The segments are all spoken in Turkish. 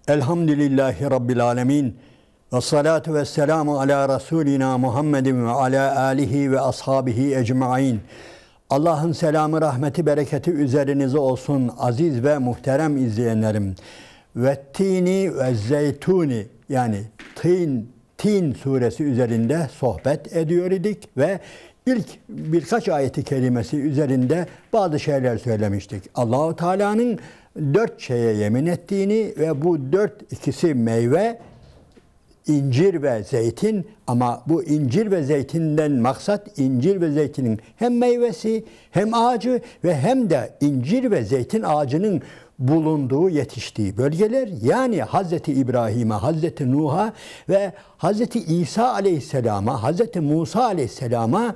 Elhamdülillahi Rabbil alemin. Ve salatu ve selamu ala Resulina Muhammedin ve ala alihi ve ashabihi ecmain. Allah'ın selamı, rahmeti, bereketi üzerinize olsun aziz ve muhterem izleyenlerim. Ve tini ve zeytuni, yani Tin suresi üzerinde sohbet ediyor idik ve ilk birkaç ayeti kerimesi üzerinde bazı şeyler söylemiştik. Allahu Teala'nın 4 şeye yemin ettiğini ve bu ikisi meyve, incir ve zeytin, ama bu incir ve zeytinden maksat incir ve zeytinin hem meyvesi hem ağacı ve hem de incir ve zeytin ağacının bulunduğu, yetiştiği bölgeler. Yani Hazreti İbrahim'e, Hazreti Nuh'a ve Hazreti İsa Aleyhisselam'a, Hazreti Musa Aleyhisselam'a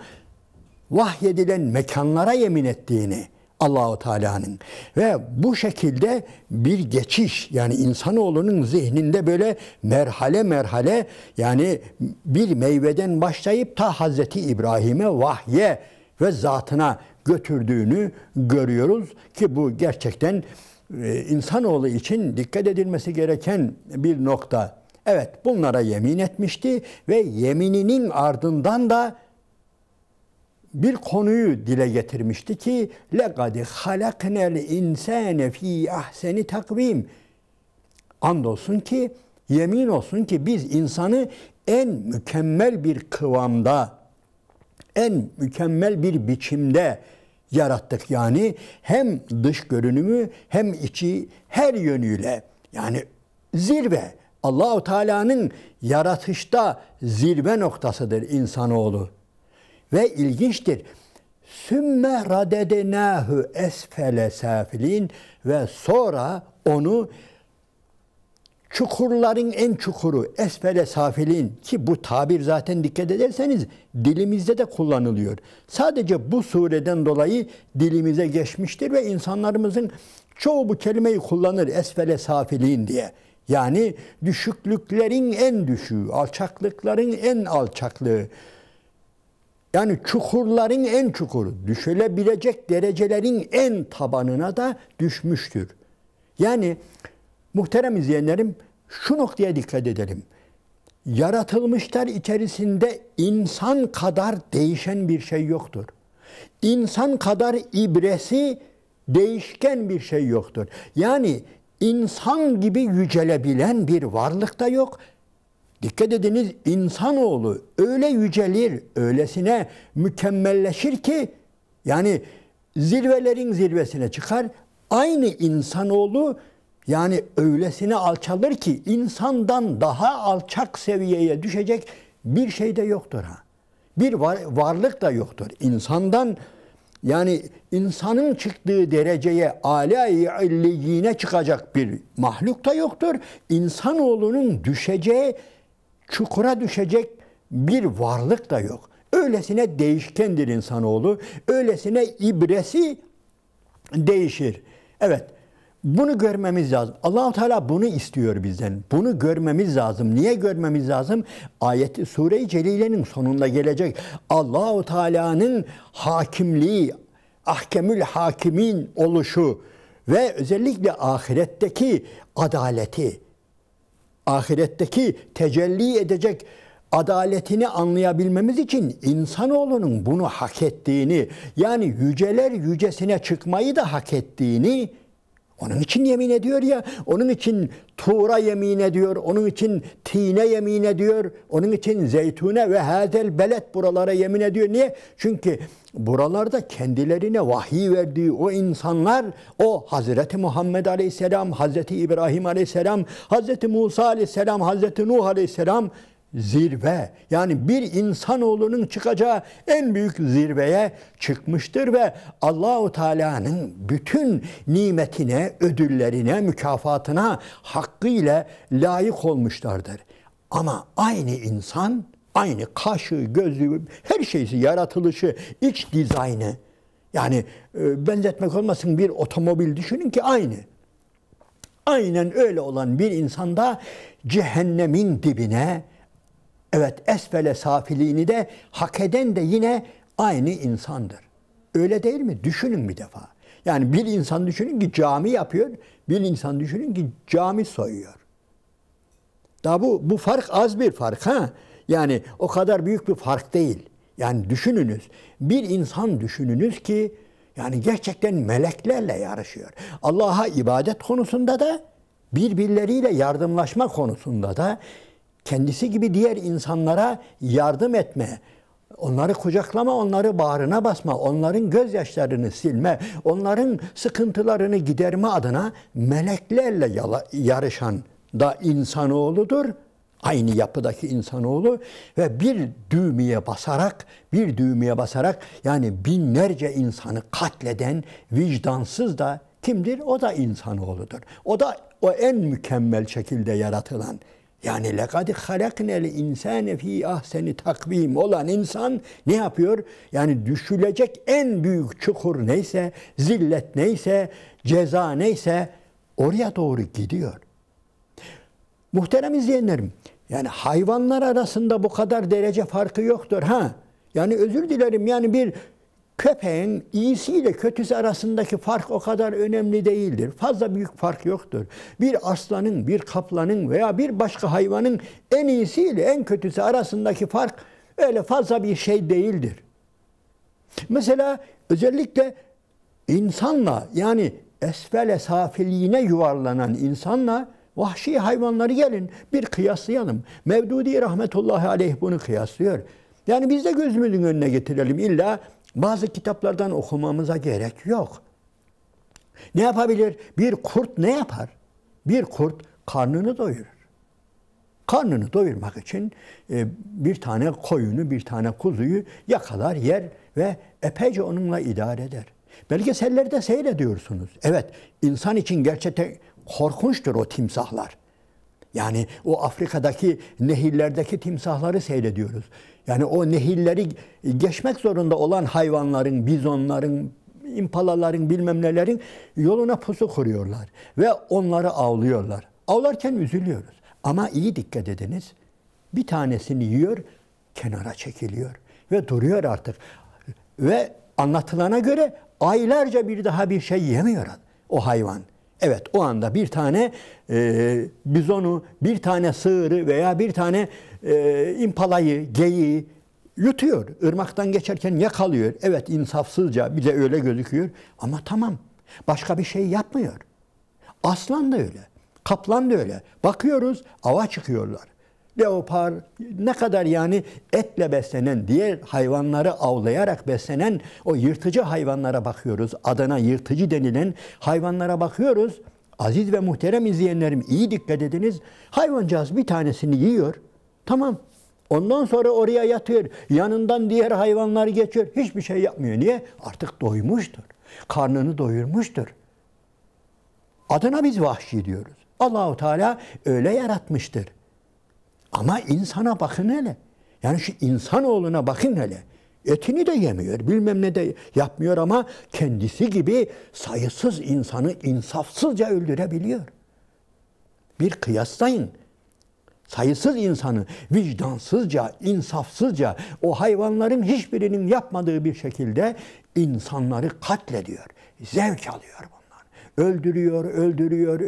vahyedilen mekanlara yemin ettiğini Allahu Teala'nın ve bu şekilde bir geçiş, yani insanoğlunun zihninde böyle merhale merhale, yani bir meyveden başlayıp ta Hazreti İbrahim'e, vahye ve zatına götürdüğünü görüyoruz ki bu gerçekten insanoğlu için dikkat edilmesi gereken bir nokta. Evet, bunlara yemin etmişti ve yemininin ardından da bir konuyu dile getirmişti ki لَقَدْ خَلَقْنَا الْاِنْسَانَ ف۪ي اَحْسَنِ takvim. Andolsun ki, yemin olsun ki biz insanı en mükemmel bir kıvamda, en mükemmel bir biçimde yarattık. Yani hem dış görünümü hem içi, her yönüyle, yani zirve. Allahu Teala'nın yaratışta zirve noktasıdır insanoğlu. Ve ilginçtir. Sümme radedenahu esfele safilin, ve sonra onu çukurların en çukuru, esfele safilin, ki bu tabir zaten dikkat ederseniz dilimizde de kullanılıyor. Sadece bu sureden dolayı dilimize geçmiştir ve insanlarımızın çoğu bu kelimeyi kullanır, esfele safilin diye. Yani düşüklüklerin en düşüğü, alçaklıkların en alçaklığı. Yani çukurların en çukuru, düşülebilecek derecelerin en tabanına da düşmüştür. Yani muhterem izleyenlerim, şu noktaya dikkat edelim. Yaratılmışlar içerisinde insan kadar değişen bir şey yoktur. İnsan kadar ibresi değişken bir şey yoktur. Yani insan gibi yücelebilen bir varlık da yok. Dikkat ediniz, insanoğlu öyle yücelir, öylesine mükemmelleşir ki, yani zirvelerin zirvesine çıkar. Aynı insanoğlu yani öylesine alçalır ki insandan daha alçak seviyeye düşecek bir şey de yoktur ha. Bir varlık da yoktur. İnsandan, yani insanın çıktığı dereceye, âlâ-i illiyine çıkacak bir mahluk da yoktur. İnsanoğlunun düşeceği, çukura düşecek bir varlık da yok. Öylesine değişkendir insanoğlu. Öylesine ibresi değişir. Evet, bunu görmemiz lazım. Allah-u Teala bunu istiyor bizden. Bunu görmemiz lazım. Niye görmemiz lazım? Ayet, Sure-i Celile'nin sonunda gelecek. Allah-u Teala'nın hakimliği, ahkemül hakimin oluşu ve özellikle ahiretteki adaleti, ahiretteki tecelli edecek adaletini anlayabilmemiz için insanoğlunun bunu hak ettiğini, yani yüceler yücesine çıkmayı da hak ettiğini, onun için yemin ediyor ya, onun için Tur'a yemin ediyor, onun için Tine yemin ediyor, onun için Zeytune ve Hazel Beled, buralara yemin ediyor. Niye? Çünkü buralarda kendilerine vahiy verdiği o insanlar, o Hazreti Muhammed Aleyhisselam, Hazreti İbrahim Aleyhisselam, Hazreti Musa Aleyhisselam, Hazreti Nuh Aleyhisselam, zirve. Yani bir insanoğlunun çıkacağı en büyük zirveye çıkmıştır ve Allahu Teala'nın bütün nimetine, ödüllerine, mükafatına hakkıyla layık olmuşlardır. Ama aynı insan, aynı kaşı, gözü, her şeysi, yaratılışı, iç dizaynı, yani benzetmek olmasın, bir otomobil düşünün ki aynı. Aynen öyle olan bir insanda cehennemin dibine, evet, esfele safiliğini de hak eden de yine aynı insandır. Öyle değil mi? Düşünün bir defa. Yani bir insan düşünün ki cami yapıyor, bir insan düşünün ki cami soyuyor. Daha bu fark az bir fark ha. Yani o kadar büyük bir fark değil. Yani düşününüz. Bir insan düşününüz ki yani gerçekten meleklerle yarışıyor. Allah'a ibadet konusunda da birbirleriyle yardımlaşma konusunda da kendisi gibi diğer insanlara yardım etme, onları kucaklama, onları bağrına basma, onların gözyaşlarını silme, onların sıkıntılarını giderme adına meleklerle yarışan da insanoğludur. Aynı yapıdaki insanoğlu ve bir düğmeye basarak yani binlerce insanı katleden vicdansız da kimdir? O da insanoğludur. O da o en mükemmel şekilde yaratılan. Yani لَقَدْ خَلَقْنَا الْاِنْسَانَ ف۪ي ahseni takvim olan insan ne yapıyor? Yani düşülecek en büyük çukur neyse, zillet neyse, ceza neyse oraya doğru gidiyor. Muhterem izleyenlerim, yani hayvanlar arasında bu kadar derece farkı yoktur. Yani özür dilerim, yani bir köpeğin iyisiyle kötüsü arasındaki fark o kadar önemli değildir. Fazla büyük fark yoktur. Bir aslanın, bir kaplanın veya bir başka hayvanın en iyisiyle en kötüsü arasındaki fark öyle fazla bir şey değildir. Mesela özellikle insanla, yani esfele safiliğine yuvarlanan insanla vahşi hayvanları gelin bir kıyaslayalım. Mevdudi rahmetullahi aleyh bunu kıyaslıyor. Yani biz de gözümüzün önüne getirelim. İlla bazı kitaplardan okumamıza gerek yok. Ne yapabilir? Bir kurt ne yapar? Bir kurt karnını doyurur. Karnını doyurmak için bir tane koyunu, bir tane kuzuyu yakalar, yer ve epeyce onunla idare eder. Belgesellerde seyrediyorsunuz. Evet, insan için gerçekten korkunçtur o timsahlar. Yani o Afrika'daki nehirlerdeki timsahları seyrediyoruz. Yani o nehirleri geçmek zorunda olan hayvanların, bizonların, impalaların, bilmem nelerin yoluna pusu kuruyorlar. Ve onları avlıyorlar. Avlarken üzülüyoruz. Ama iyi dikkat ediniz. Bir tanesini yiyor, kenara çekiliyor. Ve duruyor artık. Ve anlatılana göre aylarca bir daha bir şey yemiyor o hayvan. Evet, o anda bir tane bizonu, bir tane sığırı veya bir tane impalayı, geyiği yutuyor. Irmaktan geçerken yakalıyor. Evet, insafsızca bize öyle gözüküyor. Ama tamam, başka bir şey yapmıyor. Aslan da öyle, kaplan da öyle. Bakıyoruz, ava çıkıyorlar. Leopar, ne kadar yani etle beslenen, diğer hayvanları avlayarak beslenen o yırtıcı hayvanlara bakıyoruz. Adına yırtıcı denilen hayvanlara bakıyoruz. Aziz ve muhterem izleyenlerim, iyi dikkat ediniz. Hayvancağız bir tanesini yiyor. Tamam. Ondan sonra oraya yatıyor. Yanından diğer hayvanlar geçiyor. Hiçbir şey yapmıyor. Niye? Artık doymuştur. Karnını doyurmuştur. Adına biz vahşi diyoruz. Allahu Teala öyle yaratmıştır. Ama insana bakın hele. Yani şu insanoğluna bakın hele. Etini de yemiyor, bilmem ne de yapmıyor ama kendisi gibi sayısız insanı insafsızca öldürebiliyor. Bir kıyaslayın. Sayısız insanı vicdansızca, insafsızca, o hayvanların hiçbirinin yapmadığı bir şekilde insanları katlediyor. Zevk alıyor bunlar.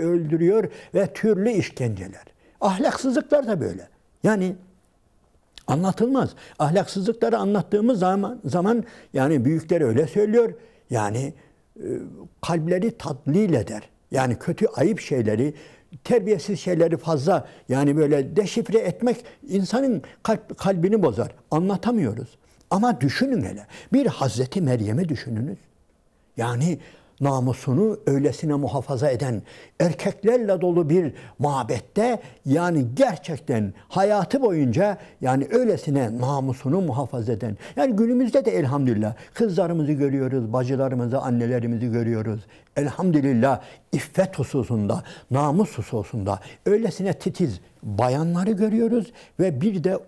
Öldürüyor ve türlü işkenceler. Ahlaksızlıklar da böyle. Yani anlatılmaz. Ahlaksızlıkları anlattığımız zaman yani büyükler öyle söylüyor. Yani kalpleri tadlil eder. Yani kötü, ayıp şeyleri, terbiyesiz şeyleri fazla yani böyle deşifre etmek insanın kalbini bozar. Anlatamıyoruz. Ama düşünün hele. Bir Hazreti Meryem'i düşününüz. Yani namusunu öylesine muhafaza eden, erkeklerle dolu bir mabette yani gerçekten hayatı boyunca yani öylesine namusunu muhafaza eden. Yani günümüzde de elhamdülillah kızlarımızı görüyoruz, bacılarımızı, annelerimizi görüyoruz. Elhamdülillah iffet hususunda, namus hususunda öylesine titiz bayanları görüyoruz ve bir de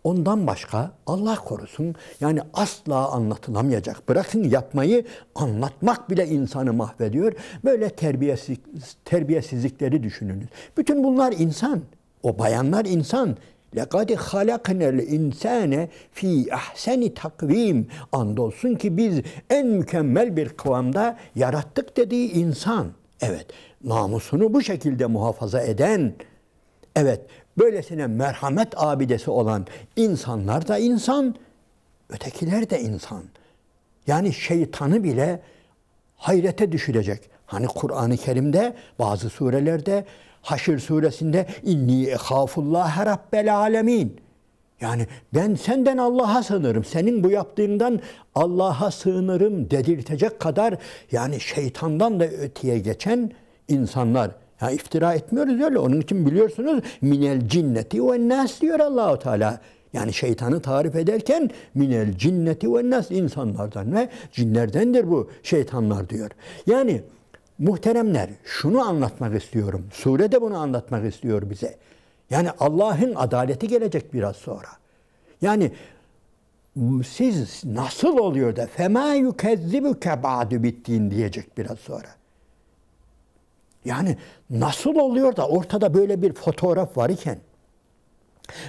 ondan başka Allah korusun yani asla anlatılamayacak. Bırakın yapmayı, anlatmak bile insanı mahvediyor. Böyle terbiyesizlikleri düşününüz. Bütün bunlar insan. O bayanlar insan. لَقَدْ خَلَقْنَا الْاِنْسَانَ ف۪ي ahseni takvim. Andolsun ki biz en mükemmel bir kıvamda yarattık dediği insan. Evet, namusunu bu şekilde muhafaza eden, Evet, böylesine merhamet abidesi olan insanlar da insan, ötekiler de insan. Yani şeytanı bile hayrete düşürecek. Hani Kur'an-ı Kerim'de bazı surelerde Haşr suresinde inni ehâfullâhe rabbel âlemîn. Yani ben senden Allah'a sığınırım. Senin bu yaptığından Allah'a sığınırım dedirtecek kadar yani şeytandan da öteye geçen insanlar. Ya iftira etmiyoruz öyle. Onun için biliyorsunuz minel cinneti ve nas diyor Allahu Teala. Yani şeytanı tarif ederken minel cinneti ve nas insanlardan ve cinlerdendir bu şeytanlar diyor. Yani muhteremler şunu anlatmak istiyorum. Surede bunu anlatmak istiyor bize. Yani Allah'ın adaleti gelecek biraz sonra. Yani siz nasıl oluyor da fema yukezzibuke ba'du bittin diyecek biraz sonra. Yani nasıl oluyor da ortada böyle bir fotoğraf var iken,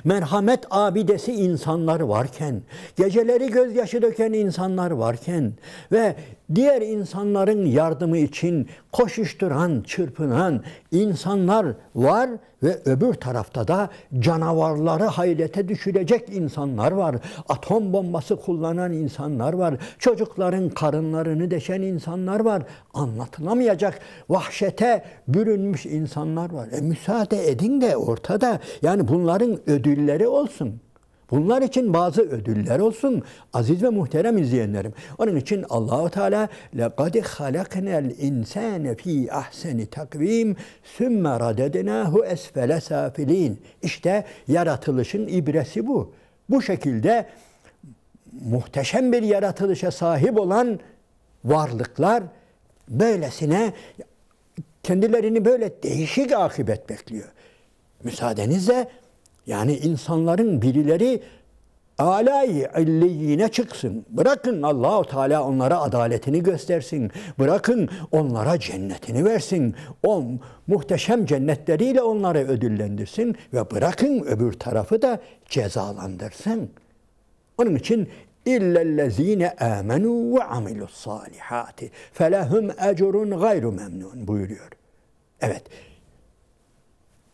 merhamet abidesi insanlar varken, geceleri gözyaşı döken insanlar varken ve diğer insanların yardımı için koşuşturan, çırpınan insanlar var ve öbür tarafta da canavarları hayrete düşürecek insanlar var. Atom bombası kullanan insanlar var. Çocukların karınlarını deşen insanlar var. Anlatılamayacak vahşete bürünmüş insanlar var. Müsaade edin de ortada yani bunların ödülleri olsun. Bunlar için bazı ödüller olsun aziz ve muhterem izleyenlerim. Onun için Allahu Teala لَقَدْ خَلَقْنَا الْاِنْسَانَ ف۪ي اَحْسَنِ تَقْو۪يمٍ ثُمَّ رَدَدْنَاهُ اَسْفَلَ سَافِل۪ينَ. İşte yaratılışın ibresi bu. Bu şekilde muhteşem bir yaratılışa sahip olan varlıklar böylesine kendilerini böyle değişik akıbet bekliyor. Müsaadenizle yani insanların birileri âlâ-i illiyine çıksın. Bırakın Allahu Teala onlara adaletini göstersin. Bırakın onlara cennetini versin. O muhteşem cennetleriyle onları ödüllendirsin ve bırakın öbür tarafı da cezalandırsın. Onun için illellezîne âmenû ve amilussâlihâti felehum ecrun gayru memnun buyuruyor. Evet.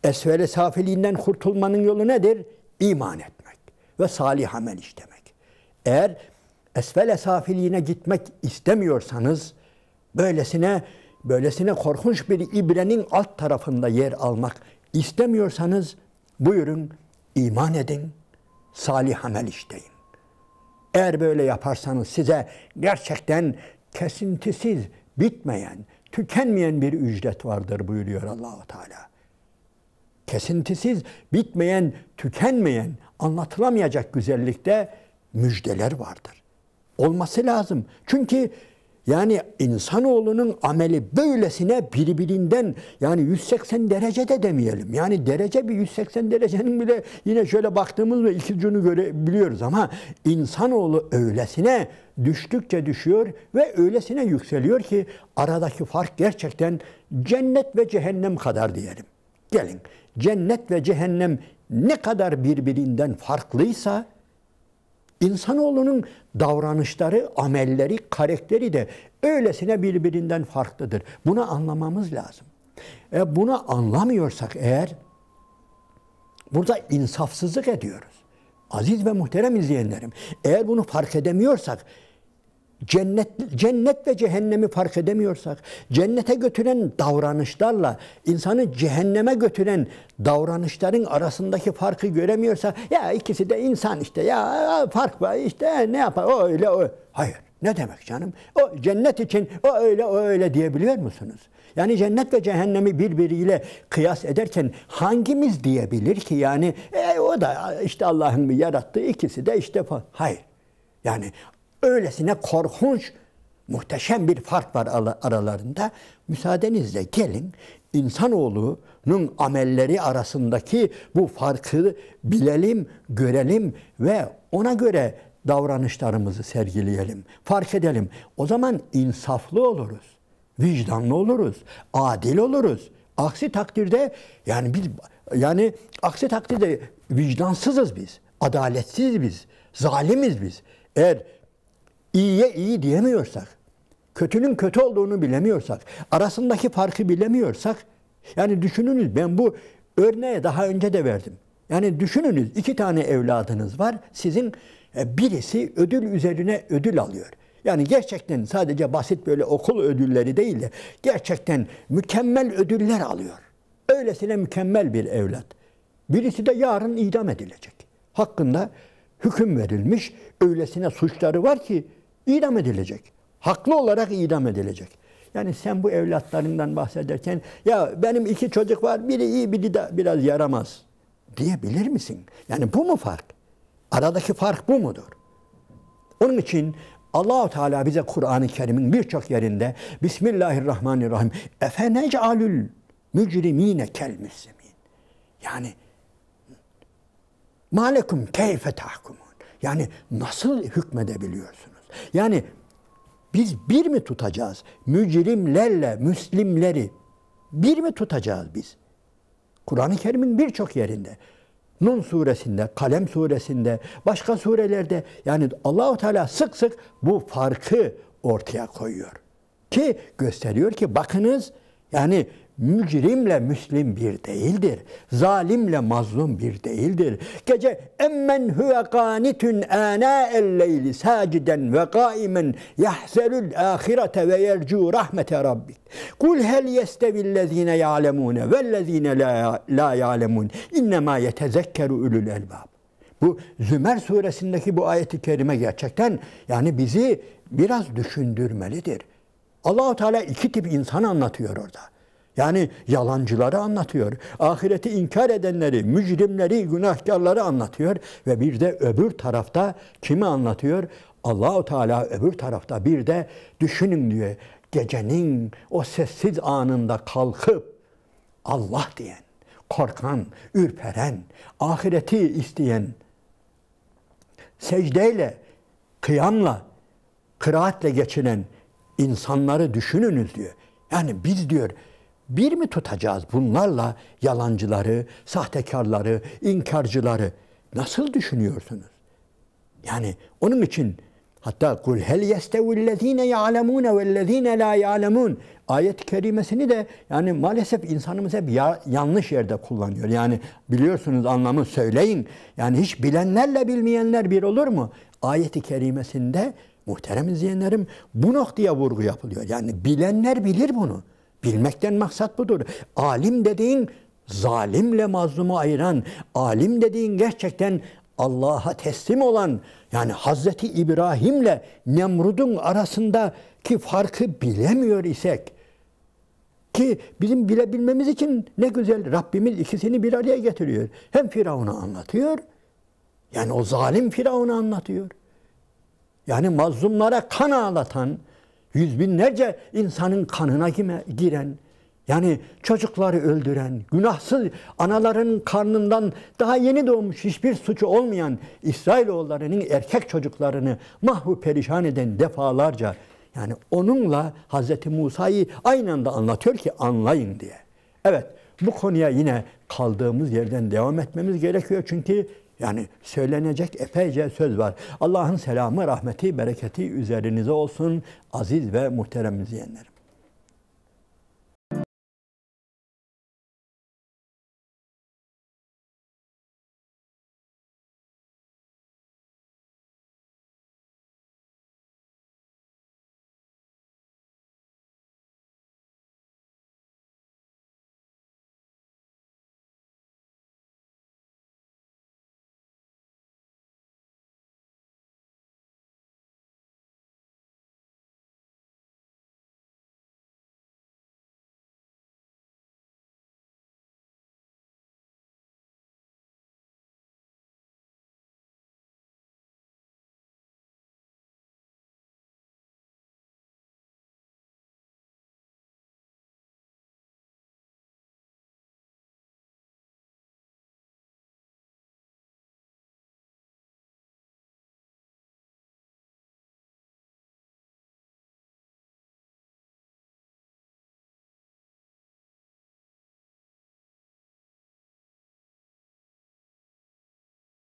Esfel-i safiliğinden kurtulmanın yolu nedir? İman etmek ve salih amel işlemek. Eğer esfel-i safiliğine gitmek istemiyorsanız, böylesine korkunç bir ibrenin alt tarafında yer almak istemiyorsanız, buyurun iman edin, salih amel işleyin. Eğer böyle yaparsanız size gerçekten kesintisiz, bitmeyen, tükenmeyen bir ücret vardır buyuruyor Allah-u Teala. Kesintisiz, bitmeyen, tükenmeyen, anlatılamayacak güzellikte müjdeler vardır. Olması lazım. Çünkü yani insanoğlunun ameli böylesine birbirinden yani 180 derecede demeyelim. Yani derece bir 180 derecenin bile yine şöyle baktığımız ve iki ucunu görebiliyoruz ama insanoğlu öylesine düştükçe düşüyor ve öylesine yükseliyor ki aradaki fark gerçekten cennet ve cehennem kadar diyelim. Gelin cennet ve cehennem ne kadar birbirinden farklıysa İnsanoğlunun davranışları, amelleri, karakteri de öylesine birbirinden farklıdır. Bunu anlamamız lazım. Bunu anlamıyorsak eğer burada insafsızlık ediyoruz. Aziz ve muhterem izleyenlerim, eğer bunu fark edemiyorsak, cennet ve cehennemi fark edemiyorsak, cennete götüren davranışlarla insanı cehenneme götüren davranışların arasındaki farkı göremiyorsak, ya ikisi de insan işte, ya fark var işte, ne yapar, o öyle, o. Hayır, ne demek canım? O cennet için o öyle, o öyle diyebiliyor musunuz? Yani cennet ve cehennemi birbiriyle kıyas ederken hangimiz diyebilir ki yani o da işte Allah'ın bir yarattığı, ikisi de işte falan. Hayır. Yani öylesine korkunç, muhteşem bir fark var aralarında. Müsaadenizle gelin insanoğlunun amelleri arasındaki bu farkı bilelim, görelim ve ona göre davranışlarımızı sergileyelim, fark edelim. O zaman insaflı oluruz, vicdanlı oluruz, adil oluruz. Aksi takdirde aksi takdirde vicdansızız biz, adaletsiz biz, zalimiz biz. Eğer İyiye iyi diyemiyorsak, kötünün kötü olduğunu bilemiyorsak, arasındaki farkı bilemiyorsak, yani düşününüz ben bu örneği daha önce de verdim. Yani düşününüz, 2 tane evladınız var. Sizin birisi ödül üzerine ödül alıyor. Yani gerçekten sadece basit böyle okul ödülleri değil de gerçekten mükemmel ödüller alıyor. Öylesine mükemmel bir evlat. Birisi de yarın idam edilecek. Hakkında hüküm verilmiş, öylesine suçları var ki idam edilecek. Haklı olarak idam edilecek. Yani sen bu evlatlarından bahsederken ya benim 2 çocuk var, biri iyi, biri de biraz yaramaz diyebilir misin? Yani bu mu fark? Aradaki fark bu mudur? Onun için Allah-u Teala bize Kur'an-ı Kerim'in birçok yerinde Bismillahirrahmanirrahim efenec'alül mücrimine kel müslimin. Yani malekum keyfe tahkumun. Yani nasıl hükmedebiliyorsunuz? Yani biz bir mi tutacağız? Mücrimlerle Müslimleri bir mi tutacağız biz? Kur'an-ı Kerim'in birçok yerinde. Nun suresinde, Kalem suresinde, başka surelerde yani Allah-u Teala sık sık bu farkı ortaya koyuyor. Ki gösteriyor ki bakınız yani mücrimle müslim bir değildir. Zalimle mazlum bir değildir. Gece emmen huve qanitun ana'el leyli saciden ve qaimen yahzerul ahirete ve yercu rahmete rabbik. Kul hel yestevillezine ya'lemune vellezine la ya'lemun. İnnemâ yetezekkeru ulul elbab. Bu Zümer suresindeki bu ayet-i kerime gerçekten yani bizi biraz düşündürmelidir. Allah-u Teala 2 tip insan anlatıyor orada. Yani yalancıları anlatıyor. Ahireti inkar edenleri, mücrimleri, günahkarları anlatıyor. Ve bir de öbür tarafta kimi anlatıyor? Allah-u Teala öbür tarafta bir de düşünün diyor. Gecenin o sessiz anında kalkıp Allah diyen, korkan, ürperen, ahireti isteyen, secdeyle, kıyamla, kıraatle geçinen insanları düşününüz diyor. Yani biz diyor bir mi tutacağız bunlarla yalancıları, sahtekarları, inkarcıları? Nasıl düşünüyorsunuz? Yani onun için hatta kul hel yestevillezine ya'lemune vellezine la ya'lemun ayet-i kerimesini de yani maalesef insanımız hep yanlış yerde kullanıyor. Yani biliyorsunuz anlamı söyleyin. Yani hiç bilenlerle bilmeyenler bir olur mu? Ayet-i kerimesinde muhterem izleyenlerim bu noktaya vurgu yapılıyor. Yani bilenler bilir bunu. Bilmekten maksat budur. Alim dediğin zalimle mazlumu ayıran, alim dediğin gerçekten Allah'a teslim olan, yani Hazreti İbrahim'le Nemrud'un arasındaki farkı bilemiyor isek, ki bizim bilebilmemiz için ne güzel Rabbimiz ikisini bir araya getiriyor. Hem Firavun'u anlatıyor, yani o zalim Firavun'u anlatıyor. Yani mazlumlara kan ağlatan, yüz binlerce insanın kanına giren, yani çocukları öldüren, günahsız anaların karnından daha yeni doğmuş hiçbir suçu olmayan İsrailoğullarının erkek çocuklarını mahvu perişan eden defalarca, yani onunla Hazreti Musa'yı aynı anda anlatıyor ki anlayın diye. Evet, bu konuya yine kaldığımız yerden devam etmemiz gerekiyor çünkü yani söylenecek epeyce söz var. Allah'ın selamı, rahmeti, bereketi üzerinize olsun aziz ve muhterem izleyenlerim.